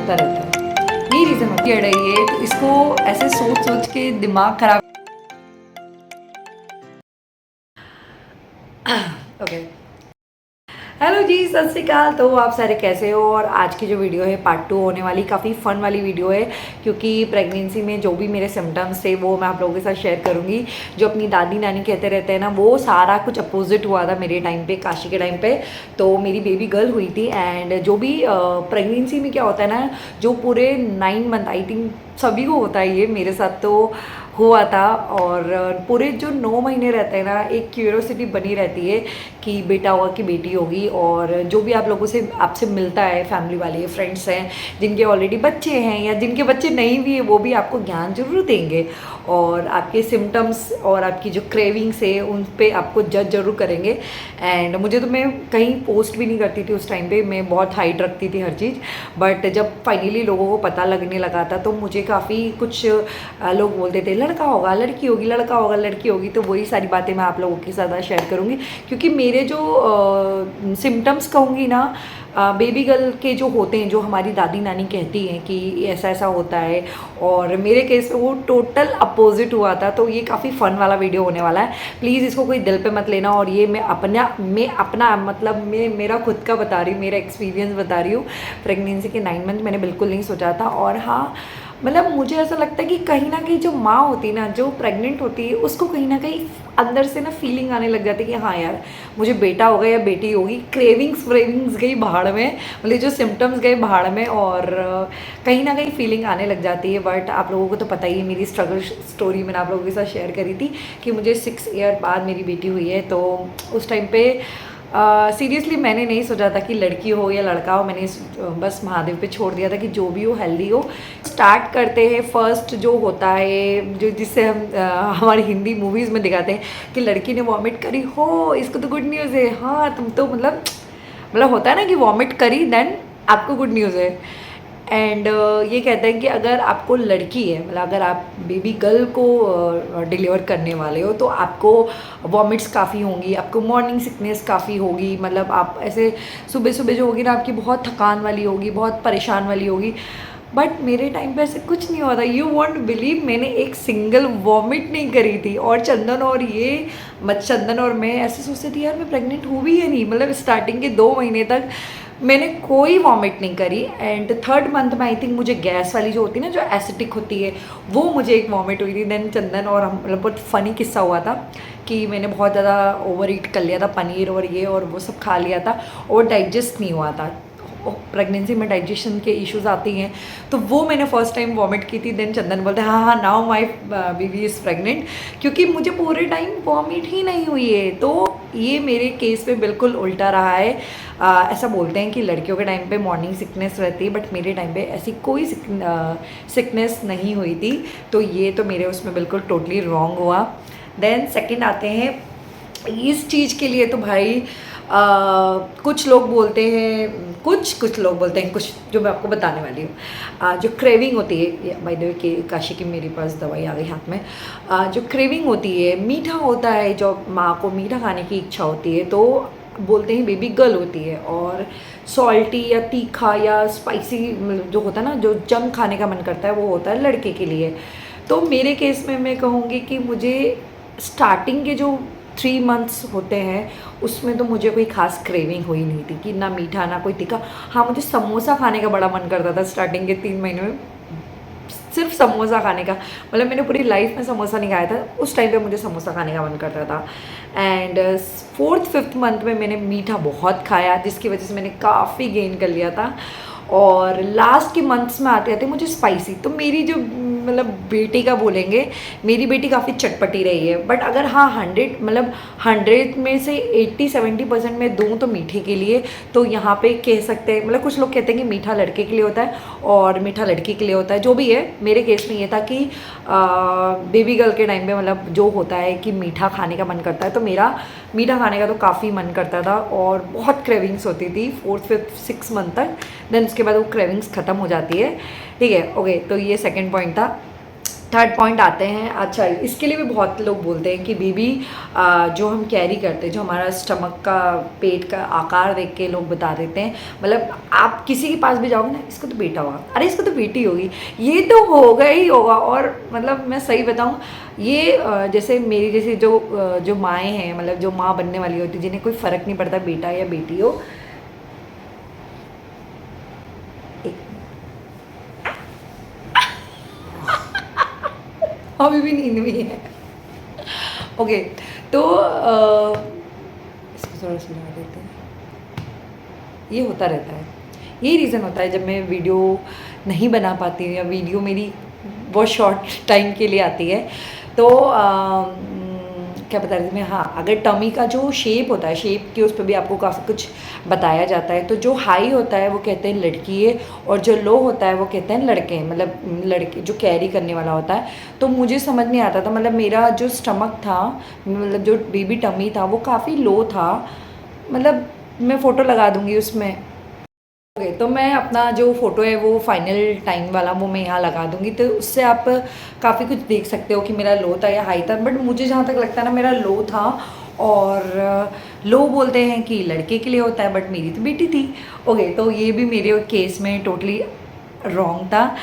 होता रहता है, यही रीज़न होती है रही है। तो इसको ऐसे सोच सोच के दिमाग खराब ओके। हेलो जी, सत श्री अकाल। तो आप सारे कैसे हो? और आज की जो वीडियो है पार्ट 2 होने वाली, काफ़ी फ़न वाली वीडियो है, क्योंकि प्रेगनेंसी में जो भी मेरे सिम्टम्स थे वो मैं आप लोगों के साथ शेयर करूंगी। जो अपनी दादी नानी कहते रहते हैं ना, वो सारा कुछ अपोजिट हुआ था मेरे टाइम पे, काशी के टाइम पे। तो मेरी बेबी गर्ल हुई थी, एंड जो भी प्रेगनेंसी में क्या होता है ना, जो पूरे 9 मंथ, आई थिंक सभी को होता है, ये मेरे साथ तो हुआ था। और पूरे जो 9 महीने रहते हैं ना, एक क्यूरियोसिटी बनी रहती है कि बेटा होगा कि बेटी होगी। और जो भी आप लोगों से आपसे मिलता है, फैमिली वाले फ्रेंड्स हैं जिनके ऑलरेडी बच्चे हैं या जिनके बच्चे नहीं भी है, वो भी आपको ज्ञान जरूर देंगे और आपके सिम्टम्स और आपकी जो क्रेविंग्स है उन पे आपको जज जरूर करेंगे। एंड मुझे तो, मैं कहीं पोस्ट भी नहीं करती थी उस टाइम पे, मैं बहुत हाइड रखती थी हर चीज़। बट जब फाइनली लोगों को पता लगने लगा था, तो मुझे काफ़ी कुछ लोग बोलते थे लड़का होगा लड़की होगी, लड़का होगा लड़की होगी। तो वही सारी बातें मैं आप लोगों के साथ शेयर करूँगी, क्योंकि मेरे जो सिम्टम्स कहूँगी ना, बेबी गर्ल के जो होते हैं, जो हमारी दादी नानी कहती हैं कि ऐसा ऐसा होता है, और मेरे केस में वो टोटल अपोजिट हुआ था। तो ये काफ़ी फ़न वाला वीडियो होने वाला है, प्लीज़ इसको कोई दिल पे मत लेना। और ये मैं अपना मतलब मैं मेरा खुद का बता रही हूँ, मेरा एक्सपीरियंस बता रही हूँ। प्रेगनेंसी के 9 मंथ मैंने बिल्कुल नहीं सोचा था। और हाँ, मतलब मुझे ऐसा लगता है कि कहीं ना कहीं जो माँ होती है ना, जो प्रेग्नेंट होती है, उसको कहीं ना कहीं अंदर से ना फीलिंग आने लग जाती है कि हाँ यार, मुझे बेटा होगा या बेटी होगी। क्रेविंग्स गई भाड़ में, मतलब जो सिम्टम्स गए भाड़ में, और कहीं ना कहीं फीलिंग आने लग जाती है। बट आप लोगों को तो पता ही है, मेरी स्ट्रगल स्टोरी मैंने आप लोगों के साथ शेयर करी थी कि मुझे 6 ईयर बाद मेरी बेटी हुई है। तो उस टाइम पे सीरियसली मैंने नहीं सोचा था कि लड़की हो या लड़का हो। मैंने बस महादेव पे छोड़ दिया था कि जो भी हो हेल्दी हो। स्टार्ट करते हैं, फर्स्ट जो होता है, जो जिससे हम हमारी हिंदी मूवीज़ में दिखाते हैं कि लड़की ने वॉमिट करी हो, इसको तो गुड न्यूज़ है। हाँ, तुम तो मतलब होता है ना कि वॉमिट करी, देन आपको गुड न्यूज़ है। एंड ये कहते हैं कि अगर आपको लड़की है, मतलब अगर आप बेबी गर्ल को डिलीवर करने वाले हो, तो आपको वॉमिट्स काफ़ी होंगी, आपको मॉर्निंग सिकनेस काफ़ी होगी। मतलब आप ऐसे सुबह सुबह जो होगी ना, आपकी बहुत थकान वाली होगी, बहुत परेशान वाली होगी। बट मेरे टाइम पे ऐसे कुछ नहीं हुआ था। यू वॉन्ट बिलीव, मैंने एक सिंगल वॉमिट नहीं करी थी। और चंदन और मैं ऐसे सोचते थे यार, मैं प्रेग्नेंट हूँ भी या नहीं। मतलब स्टार्टिंग के 2 महीने तक मैंने कोई वॉमिट नहीं करी। एंड 3rd मंथ में आई थिंक मुझे गैस वाली जो होती है ना, जो एसिडिक होती है, वो मुझे एक वॉमिट हुई थी। देन चंदन और हम, मतलब बहुत फ़नी किस्सा हुआ था कि मैंने बहुत ज़्यादा ओवर ईट कर लिया था, पनीर और ये और वो सब खा लिया था, और डाइजेस्ट नहीं हुआ था। प्रेगनेंसी में डाइजेशन के इश्यूज आती हैं, तो वो मैंने फर्स्ट टाइम वॉमिट की थी। देन चंदन बोलते हैं हाँ हाँ, now my baby is pregnant, क्योंकि मुझे पूरे टाइम वॉमिट ही नहीं हुई है। तो ये मेरे केस पे बिल्कुल उल्टा रहा है। ऐसा बोलते हैं कि लड़कियों के टाइम पे मॉर्निंग सिकनेस रहती है, बट मेरे टाइम पे ऐसी कोई सिकनेस नहीं हुई थी। तो ये तो मेरे उसमें बिल्कुल टोटली रॉन्ग हुआ। देन सेकंड आते हैं, इस चीज़ के लिए तो भाई कुछ लोग बोलते हैं, कुछ लोग बोलते हैं, कुछ जो मैं आपको बताने वाली हूँ। जो क्रेविंग होती है, बाय द वे कि काशी की मेरे पास दवाई आ गई हाथ में। जो क्रेविंग होती है, मीठा होता है, जो माँ को मीठा खाने की इच्छा होती है, तो बोलते हैं बेबी गर्ल होती है। और सॉल्टी या तीखा या स्पाइसी जो होता है ना, जो जंक खाने का मन करता है, वो होता है लड़के के लिए। तो मेरे केस में मैं कहूँगी कि मुझे स्टार्टिंग के जो 3 मंथ्स होते हैं, उसमें तो मुझे कोई खास क्रेविंग हुई नहीं थी कि ना मीठा ना कोई तीखा। हाँ, मुझे समोसा खाने का बड़ा मन करता था स्टार्टिंग के 3 महीने में, सिर्फ समोसा खाने का। मतलब मैंने पूरी लाइफ में समोसा नहीं खाया था, उस टाइम पे मुझे समोसा खाने का मन करता था। एंड 4th 5th मंथ में मैंने मीठा बहुत खाया, जिसकी वजह से मैंने काफ़ी गेन कर लिया था। और लास्ट के मंथ्स में आते आते मुझे स्पाइसी, तो मेरी जो मतलब बेटी का बोलेंगे, मेरी बेटी काफ़ी चटपटी रही है। बट अगर हाँ 100 में से 80-70% में दूँ तो मीठे के लिए, तो यहाँ पे कह सकते हैं, मतलब कुछ लोग कहते हैं कि मीठा लड़के के लिए होता है और मीठा लड़की के लिए होता है। जो भी है, मेरे केस में ये था कि बेबी गर्ल के टाइम पे मतलब जो होता है कि मीठा खाने का मन करता है, तो मेरा मीठा खाने का तो काफ़ी मन करता था और बहुत क्रेविंग्स होती थी 4th 5th 6 मंथ तक। देन उसके बाद वो क्रेविंग्स ख़त्म हो जाती है। ठीक है, ओके। तो ये सेकंड पॉइंट था। थर्ड पॉइंट आते हैं। अच्छा, इसके लिए भी बहुत लोग बोलते हैं कि बेबी जो हम कैरी करते हैं, जो हमारा स्टमक का, पेट का आकार देख के लोग बता देते हैं, मतलब आप किसी के पास भी जाओगे ना, इसको तो बेटा होगा, अरे इसको तो बेटी होगी, ये तो होगा ही होगा। और मतलब मैं सही बताऊँ, ये जैसे मेरी जैसे जो माएँ हैं, मतलब जो माँ बनने वाली होती है, जिन्हें कोई फ़र्क नहीं पड़ता बेटा या बेटी हो, अभी भी नींद में है। ओके, तो इसको थोड़ा सुना देते हैं। ये होता रहता है, यही रीज़न होता है जब मैं वीडियो नहीं बना पाती हूँ या वीडियो मेरी बहुत शॉर्ट टाइम के लिए आती है। तो क्या बता रही थी मैं, हाँ, अगर टमी का जो शेप होता है, शेप के उस पर भी आपको काफ़ी कुछ बताया जाता है। तो जो हाई होता है वो कहते हैं लड़की है, और जो लो होता है वो कहते हैं लड़के हैं, मतलब लड़के जो कैरी करने वाला होता है। तो मुझे समझ नहीं आता था, मतलब मेरा जो स्टमक था, मतलब जो बेबी टमी था, वो काफ़ी लो था। मतलब मैं फ़ोटो लगा दूँगी उसमें। ओके, तो मैं अपना जो फ़ोटो है वो फाइनल टाइम वाला वो मैं यहाँ लगा दूँगी, तो उससे आप काफ़ी कुछ देख सकते हो कि मेरा लो था या हाई था। बट मुझे जहाँ तक लगता है ना, मेरा लो था। और लो बोलते हैं कि लड़के के लिए होता है, बट मेरी तो बेटी थी। ओके, तो ये भी मेरे केस में टोटली रॉन्ग था।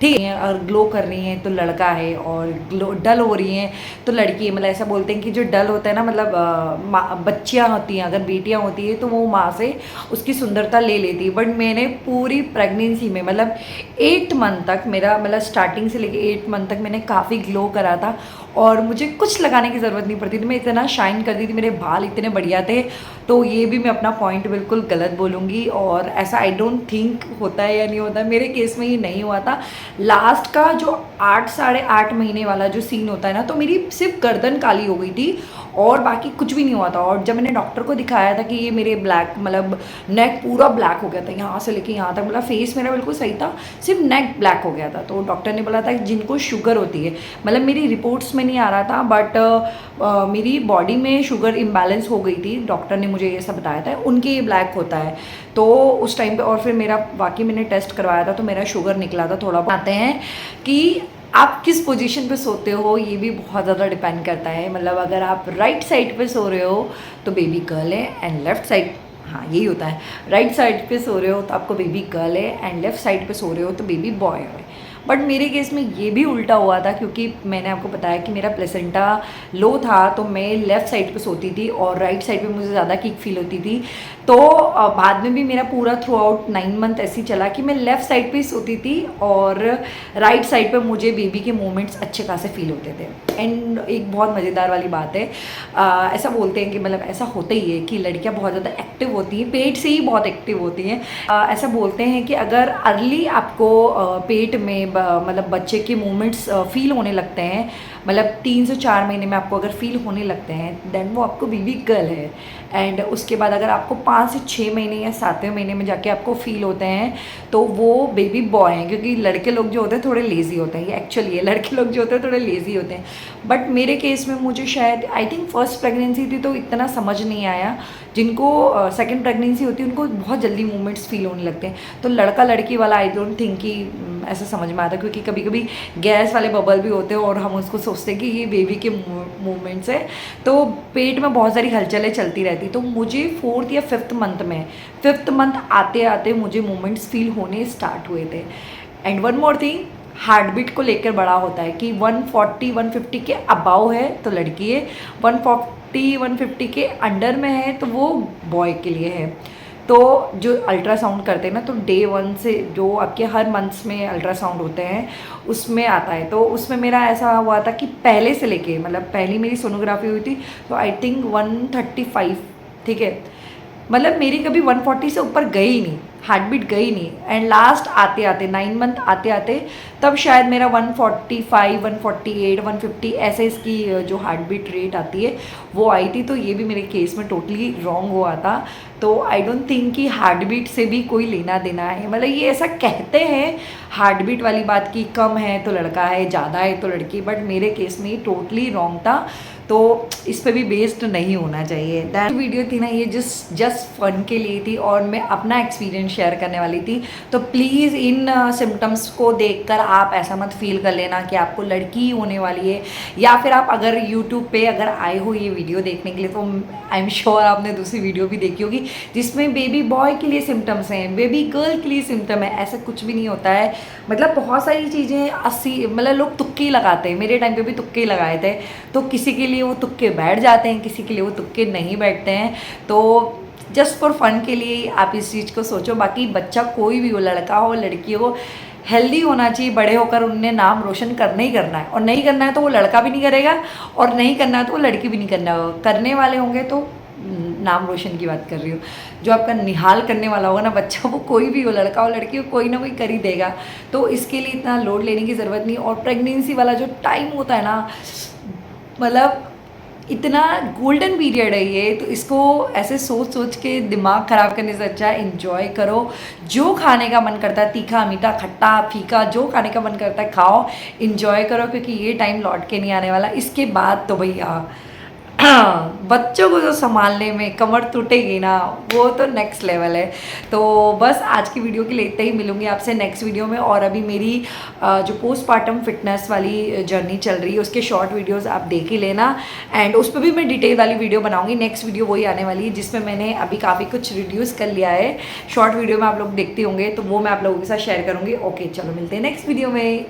ठीक है, और ग्लो कर रही हैं तो लड़का है, और ग्लो डल हो रही हैं तो लड़की है। मतलब ऐसा बोलते हैं कि जो डल होता है ना, मतलब बच्चियाँ होती हैं, अगर बेटियाँ होती हैं तो वो माँ से उसकी सुंदरता ले लेती है। बट मैंने पूरी प्रेगनेंसी में, मतलब 8 मंथ तक, मेरा मतलब स्टार्टिंग से लेके 8 मंथ तक मैंने काफ़ी ग्लो करा था, और मुझे कुछ लगाने की ज़रूरत नहीं पड़ती थी। मैं इतना शाइन करती थी, मेरे बाल इतने बढ़िया थे। तो ये भी मैं अपना पॉइंट बिल्कुल गलत बोलूँगी, और ऐसा आई डोंट थिंक होता है या नहीं होता है, मेरे केस में ये नहीं हुआ था। लास्ट का जो 8 साढ़े 8 महीने वाला जो सीन होता है ना, तो मेरी सिर्फ गर्दन काली हो गई थी और बाकी कुछ भी नहीं हुआ था। और जब मैंने डॉक्टर को दिखाया था कि ये मेरे ब्लैक, मतलब नेक पूरा ब्लैक हो गया था, यहाँ से लेके यहाँ तक, मतलब फेस मेरा बिल्कुल सही था, सिर्फ नेक ब्लैक हो गया था। तो डॉक्टर ने बोला था कि जिनको शुगर होती है, मतलब मेरी रिपोर्ट्स में नहीं आ रहा था, बट मेरी बॉडी में शुगर इम्बैलेंस हो गई थी, डॉक्टर ने मुझे ये सब बताया था, उनके ये ब्लैक होता है। तो उस टाइम पे, और फिर मेरा बाकी मैंने टेस्ट करवाया था तो मेरा शुगर निकला था थोड़ा। आते हैं कि आप किस पोजीशन पे सोते हो, ये भी बहुत ज़्यादा डिपेंड करता है। मतलब अगर आप राइट साइड पे सो रहे हो तो बेबी गर्ल है, एंड लेफ्ट साइड, हाँ यही होता है, राइट साइड पे सो रहे हो तो आपको बेबी गर्ल है, एंड लेफ्ट साइड पे सो रहे हो तो बेबी बॉय है। बट मेरे केस में ये भी उल्टा हुआ था, क्योंकि मैंने आपको बताया कि मेरा प्लेसेंटा लो था, तो मैं लेफ़्ट साइड पे सोती थी और राइट साइड पे मुझे ज़्यादा किक फील होती थी। तो बाद में भी मेरा पूरा थ्रू आउट 9 मंथ ऐसे ही चला कि मैं लेफ़्ट साइड पे ही सोती थी, और राइट साइड पे मुझे बेबी के मूवमेंट्स अच्छे खासे फील होते थे। एंड एक बहुत मज़ेदार वाली बात है, ऐसा बोलते हैं कि, मतलब ऐसा होता ही है कि लड़कियां बहुत ज़्यादा एक्टिव होती हैं, पेट से ही बहुत एक्टिव होती हैं। ऐसा बोलते हैं कि अगर अर्ली आपको पेट में मतलब बच्चे के मूवमेंट्स फील होने लगते हैं, मतलब 3 से 4 महीने में आपको अगर फील होने लगते हैं, देन वो आपको बेबी गर्ल है। एंड उसके बाद अगर आपको 5 से 6 महीने या 7वें महीने में जाके आपको फील होते हैं तो वो बेबी बॉय हैं, क्योंकि लड़के लोग जो होते हैं थोड़े लेज़ी होते हैं। ये एक्चुअली है, लड़के लोग जो होते हैं थोड़े लेज़ी होते हैं। बट मेरे केस में मुझे शायद, आई थिंक फर्स्ट प्रेगनेंसी थी तो इतना समझ नहीं आया। जिनको सेकंड प्रेगनेंसी होती है उनको बहुत जल्दी मूवमेंट्स फील होने लगते हैं। तो लड़का लड़की वाला आई डोंट थिंक कि ऐसा समझ में आता, क्योंकि कभी कभी गैस वाले बबल भी होते हैं और हम उसको सोचते हैं कि ये बेबी के मूवमेंट्स है। तो पेट में बहुत सारी हलचलें चलती रहती। तो मुझे 4th या 5th मंथ में, 5th मंथ आते आते मुझे मूवमेंट्स फील होने स्टार्ट हुए थे। And one more thing, heart beat को लेकर बड़ा होता है कि 140 150 के अबाव है तो लड़की है, 140 150 के अंडर में है तो वो बॉय के लिए है। तो जो अल्ट्रासाउंड करते हैं ना, तो डे 1 से जो आपके हर मंथ्स में अल्ट्रासाउंड होते हैं उसमें आता है। तो उसमें मेरा ऐसा हुआ था कि पहले से लेके, मतलब पहली मेरी सोनोग्राफी हुई थी तो आई थिंक 135, ठीक है, मतलब मेरी कभी 140 से ऊपर गई नहीं, हार्ट बीट गई नहीं। एंड लास्ट आते आते 9 मंथ आते आते तब शायद मेरा 145 148 150 ऐसे इसकी जो हार्ट बीट रेट आती है वो आई थी। तो ये भी मेरे केस में टोटली रॉन्ग हुआ था। तो आई डोंट थिंक कि हार्ट बीट से भी कोई लेना देना है। मतलब ये ऐसा कहते हैं हार्ट बीट वाली बात की, कम है तो लड़का है, ज़्यादा है तो लड़की, बट मेरे केस में टोटली रॉन्ग था। तो इस पर भी बेस्ड नहीं होना चाहिए। दैट वीडियो थी ना ये जस्ट फन के लिए थी और मैं अपना एक्सपीरियंस शेयर करने वाली थी। तो प्लीज़ इन सिम्टम्स को देखकर आप ऐसा मत फील कर लेना कि आपको लड़की होने वाली है, या फिर आप अगर यूट्यूब पे अगर आए हो ये वीडियो देखने के लिए तो आई एम श्योर आपने दूसरी वीडियो भी देखी होगी जिसमें बेबी बॉय के लिए सिम्टम्स हैं, बेबी गर्ल के लिए सिम्टम है। ऐसा कुछ भी नहीं होता है। मतलब बहुत सारी चीज़ें मतलब लोग तुक्के ही लगाते हैं, मेरे टाइम पे भी तुक्के ही लगाए थे। तो किसी के लिए वो तुक्के बैठ जाते हैं, किसी के लिए वो तुक्के नहीं बैठते हैं। तो जस्ट फॉर फन के लिए आप इस चीज़ को सोचो। बाकी बच्चा कोई भी हो, लड़का हो लड़की हो, हेल्दी होना चाहिए। बड़े होकर उनने नाम रोशन करना ही करना है, और नहीं करना है तो वो लड़का भी नहीं करेगा, और नहीं करना है तो वो लड़की भी नहीं करना। करने वाले होंगे तो नाम रोशन की बात कर रही हूँ, जो आपका निहाल करने वाला होगा ना बच्चा, वो कोई भी हो, लड़का हो लड़की हो, कोई ना कोई कर ही देगा। तो इसके लिए इतना लोड लेने की ज़रूरत नहीं। और प्रेगनेंसी वाला जो टाइम होता है ना, मतलब इतना गोल्डन पीरियड है ये, तो इसको ऐसे सोच सोच के दिमाग ख़राब करने से अच्छा एंजॉय करो। जो खाने का मन करता है, तीखा मीठा खट्टा फीका, जो खाने का मन करता है खाओ, एंजॉय करो, क्योंकि ये टाइम लौट के नहीं आने वाला। इसके बाद तो भैया बच्चों को जो संभालने में कमर टूटेगी ना, वो तो नेक्स्ट लेवल है। तो बस आज की वीडियो के लिए इतना ही। मिलूंगी आपसे नेक्स्ट वीडियो में। और अभी मेरी जो पोस्टपार्टम फिटनेस वाली जर्नी चल रही है उसके शॉर्ट वीडियोस आप देख ही लेना, एंड उस पर भी मैं डिटेल वाली वीडियो बनाऊंगी। नेक्स्ट वीडियो वही आने वाली है जिसमें मैंने अभी काफ़ी कुछ रिड्यूस कर लिया है। शॉर्ट वीडियो में आप लोग देखते होंगे, तो वो मैं आप लोगों के साथ शेयर करूँगी। ओके, चलो मिलते हैं नेक्स्ट वीडियो में।